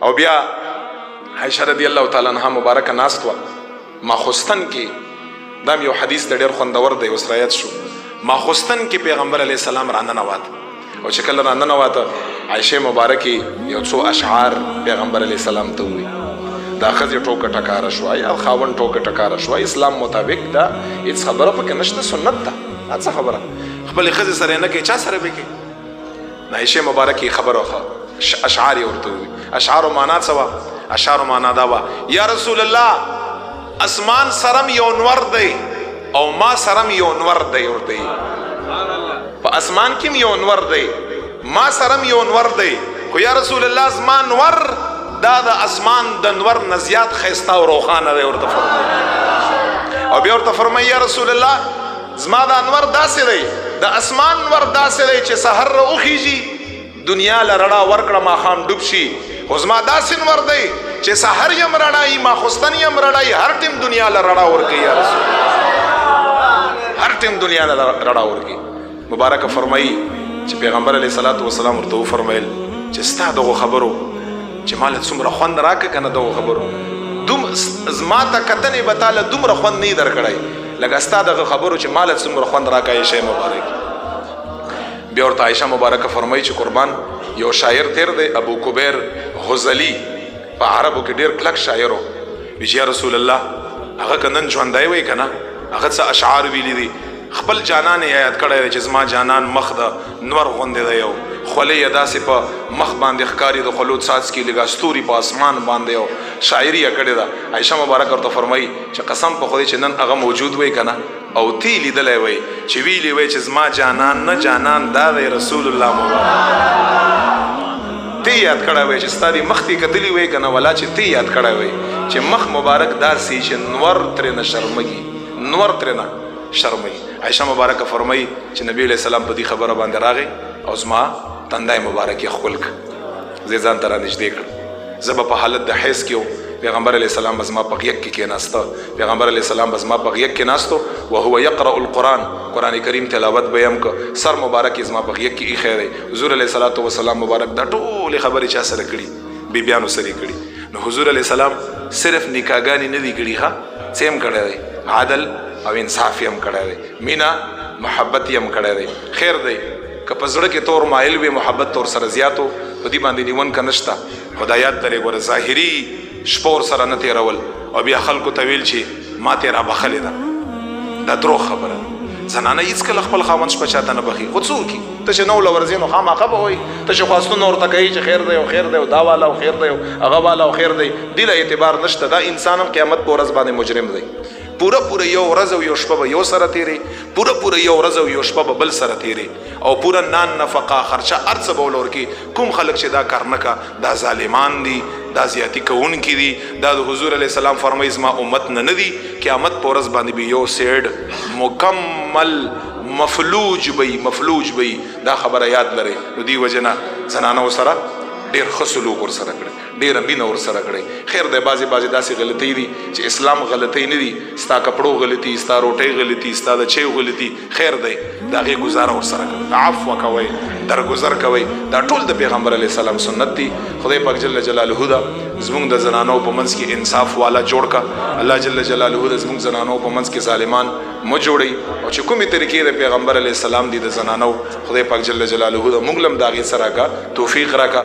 او بیا عائشہ رضی الله تعالی عنها مبارکه ناست وه ماخوستن کې دا یو حدیث د ډېر خوندور دی اوس رایت شو ماخوستن کې پیغمبر علیه السلام راننوت او چې کله راننوته عائشہ مبارکه یو څو اشعار پیغمبر علیه السلام ته وویل دا ښځې ټوکه ټکاره شوه یا خاوند ټوکه ټکاره شوه اسلام مطابق دا هېڅ خبره پکې نشته سنت ده دا څه خبره خپلې ښځې سره یې نه کوي چا سره به کوي د عایشې مبارکې خبره وکړه اشعار یې ورته وویل اشعارو معنا څه وه اشعارو معنا دا وه یا رسول الله اسمان سرم یو نور دی او ما سرم یو نور دی ورته په اسمان کې یو نور دی ما سرم یو نور دی خو یا رسول الله زما نور دا د اسمان د نور نه زیات ښایسته او روښانه دی ورته فرمایي او بیا ورته فرمایي یا رسول الله زما دا نور داسې دی د اسمان نور داسې دی چې سحر راوخیږي دنیا له رڼا ورکړه ماښام ډوب شي خو زما داسې نور دی چې سحر یم رڼایي ماخوستن یم رڼایي هر ټیم دنیا له رڼا ورکوي یا رسول الله هر ټیم دنیا له رڼا ورکوي مبارکه فرمایي چې پیغمبر علیه الصلاة والسلام ورته وفرمیل چې ستا دغو خبرو چې مال څومره خوند راکه کنه دغه خبرو زما ته کتنې به تاله دومره خوند نه درکړی لکه ستا دغه خبرو چې مال څومره خوند راکه عایشې مبارک بیا ورته عایشه مبارکه فرمایي چې قربان یو شاعر تیر دی ابو کبیر غزلی په عربو کې ډېر کلک شاعر و چې یا رسول الله هغه که نن ژوندی وی که نه هغه څه اشعار ویلي دي خپل جانان یې یاد کړی دی چې زما جانان مخ د نور غوندې دی یو خولې یې داسې په مخ باندې ښکاري د خولو څاڅکي لږه ستوري په اسمان باندې یو شاعري یې کړې ده عایشه مبارکه ورته فرمایي چې قسم په خدای چې نن هغه موجود وی که نه او تی لیدلی وی چې ویلي وی چې زما جانان نه جانان دا دی رسول الله مبارک تی یاد کړی وی چې ستا دې مخ تی کتلی وی که نه ولا چې تی یاد کړی وی چې مخ مبارک داسې چې نور ترېنه شرمږي نور ترېنه شرمږي عایشه مبارکه فرمایي چې نبی علیه السلام په دې خبره باندې راغی او زما تندی مبارک یې ښکل کړ زه ځان ته رانږدې کړم زه به په حالت د حیض کې وم پیغمبر علیه السلام به زما په غیږ کې کېناسته پیغمبر علیه السلام به زما په غیږ کې ناستو وهو یقرأ القرآن قرآن کریم تلاوت به یې هم که سر مبارک یې زما په غیږ کې ایښی دی حضور علیه الصلاة والسلام مبارک دا ټولې خبرې چا سره کړي بیبیانو سره یې کړي نو حضور علیه السلام صرف نکاحګانې نه دي کړي ښه څه هم کړی دی عدل او انصاف یې هم کړی دی مینه محبت یې هم کړی دی خیر دی که په زړه کې تور مایل وي محبت تور سره زیاتو په دې باندې نیون که نشته خو دا یاد درې ګوره ظاهري شپور سره نه تېرول او بیا خلکو ته ویل چې ما تې رابخلې ده دا دروغ خبره زنانه هېڅکله خپل خاوند شپه چاته نه بخي خو څه وکړي ته چې نو له ورځې نو خامخا به وایي ته چې خواستونه ورته کوي چې خیر دی او خیر دی او دا والا او خیر دی او هغه والا او خیر دی دې له اعتبار نشته دا انسان هم قیامت په ورځ باندې مجرم دی پوره یو ورځ او یو شپه به یو سره تېرې پوره یو ورځ او یو شپه به بل سره تېرې او پوره نان نفقه خرچه هر څه به ولور کړي کوم خلک چې دا کار نه کا دا ظالمان دي دا زیاتی کوونکي دي دا د حضور علیه السلام فرمایي زما امت نه دي قیامت په ورځ باندې به یو سیډ مکمل مفلوج بی دا خبره یاد لري نو دی وجه نه زنانو سره ډېر ښه سلوک ورسره کړی ډېره مینه ورسره کړی خیر دی بعضې داسې غلطۍ دي چې اسلام غلطۍ نه دي ستا کپړو غلطي ستا روټۍ غلطي ستا د چیو غلطي خیر دی د هغې ګزاره ورسره کوئ عفو کوئ درګذر کوئ دا ټول د پیغمبر علیه السلام سنت دي خدای پاک جل جلاله دا زموږ د زنانو په منځ کې انصاف والا جوړ کا الله جل جلاله د زموږ زنانو په منځ کې ظالمان مه جوړئ او چې کومې طریقې د پیغمبر علیه السلام دي د زنانو خدای پاک جل جلاله د موږ له هم د هغې سره کا توفیق راکړه